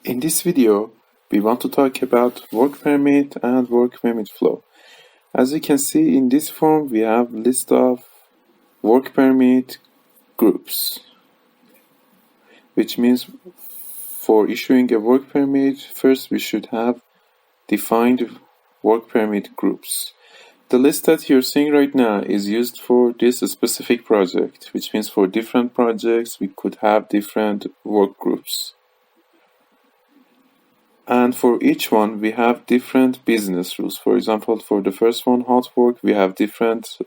In this video, we want to talk about work permit and work permit flow. As you can see in this form, we have list of work permit groups, which means for issuing a work permit, first we should have defined work permit groups. The list that you're seeing right now is used for this specific project, which means for different projects we could have different work groups. And for each one, we have different business rules. For example, for the first one, hot work, we have different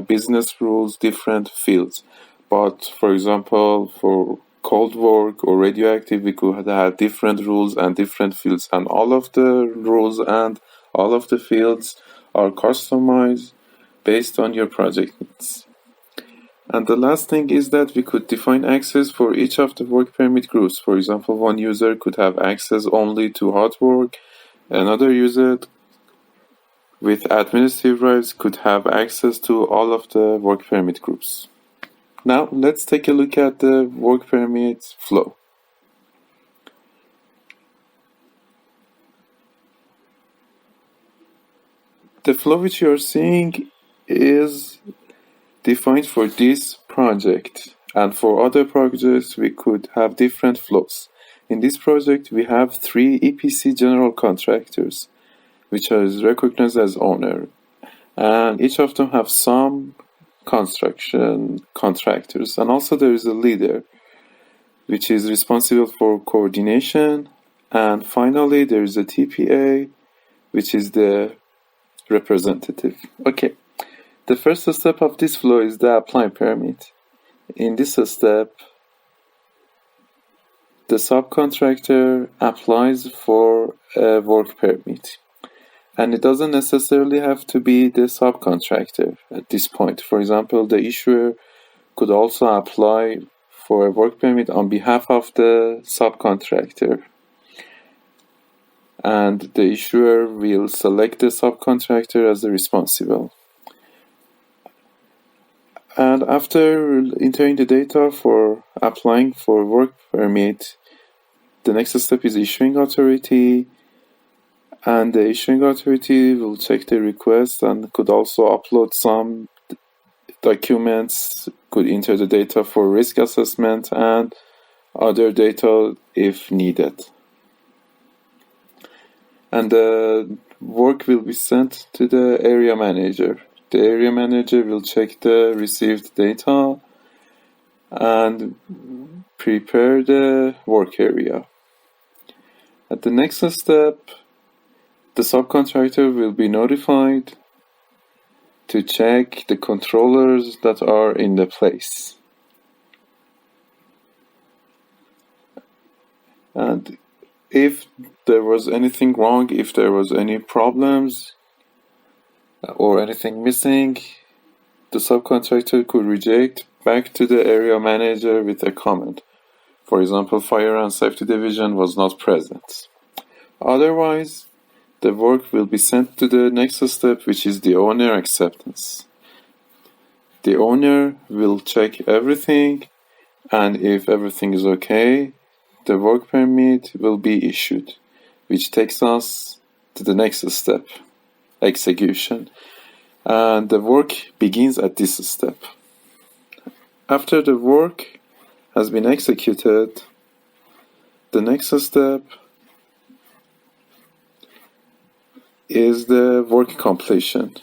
business rules, different fields. But for example, for cold work or radioactive, we could have different rules and different fields. And all of the rules and all of the fields are customized based on your project needs. And the last thing is that we could define access for each of the work permit groups. For example, one user could have access only to hot work, another user with administrative rights could have access to all of the work permit groups. Now, let's take a look at the work permit flow. The flow which you are seeing is defined for this project, and for other projects we could have different flows. In this project we have 3 EPC general contractors, which are recognized as owner, and each of them have some construction contractors, and also there is a leader which is responsible for coordination, and finally there is a TPA which is the representative. Okay. The first step of this flow is the apply permit. In this step, the subcontractor applies for a work permit. And it doesn't necessarily have to be the subcontractor at this point. For example, the issuer could also apply for a work permit on behalf of the subcontractor. And the issuer will select the subcontractor as the responsible. And after entering the data for applying for work permit, the next step is issuing authority, and the issuing authority will check the request and could also upload some documents, could enter the data for risk assessment and other data if needed. And the work will be sent to the area manager. The area manager will check the received data and prepare the work area. At the next step, the subcontractor will be notified to check the controllers that are in the place. And if there was anything wrong, if there was any problems, or anything missing, the subcontractor could reject back to the area manager with a comment. For example, fire and safety division was not present. Otherwise, the work will be sent to the next step, which is the owner acceptance. The owner will check everything, and if everything is okay, the work permit will be issued, which takes us to the next step, execution, and the work begins at this step. After the work has been executed, the next step is the work completion.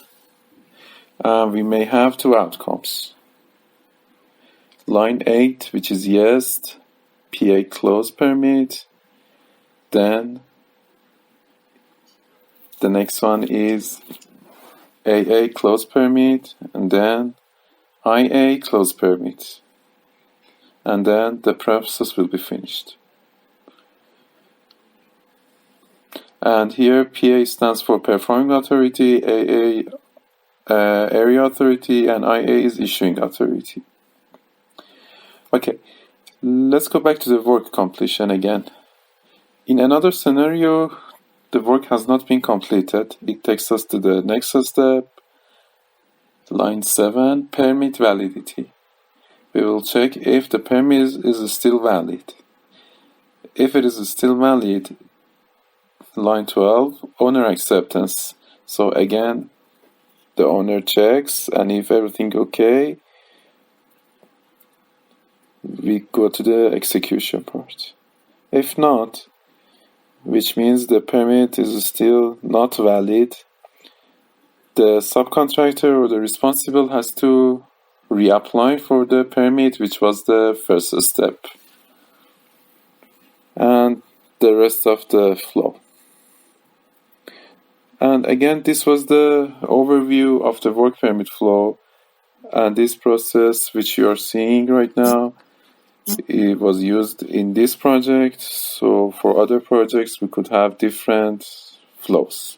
We may have 2 outcomes. Line 8, which is yes, PA close permit, then the next one is AA close permit, and then IA close permit. And then the process will be finished. And here PA stands for performing authority, AA area authority, and IA is issuing authority. Okay, let's go back to the work completion again. In another scenario, the work has not been completed. It takes us to the next step, line 7, permit validity. We will check if the permit is still valid. if it is still valid, line 12, owner acceptance. So again, the owner checks, and if everything okay, we go to the execution part. If not, which means the permit is still not valid, the subcontractor or the responsible has to reapply for the permit, which was the first step, and the rest of the flow. And again, this was the overview of the work permit flow, and this process which you are seeing right now, it was used in this project. So for other projects we could have different flows.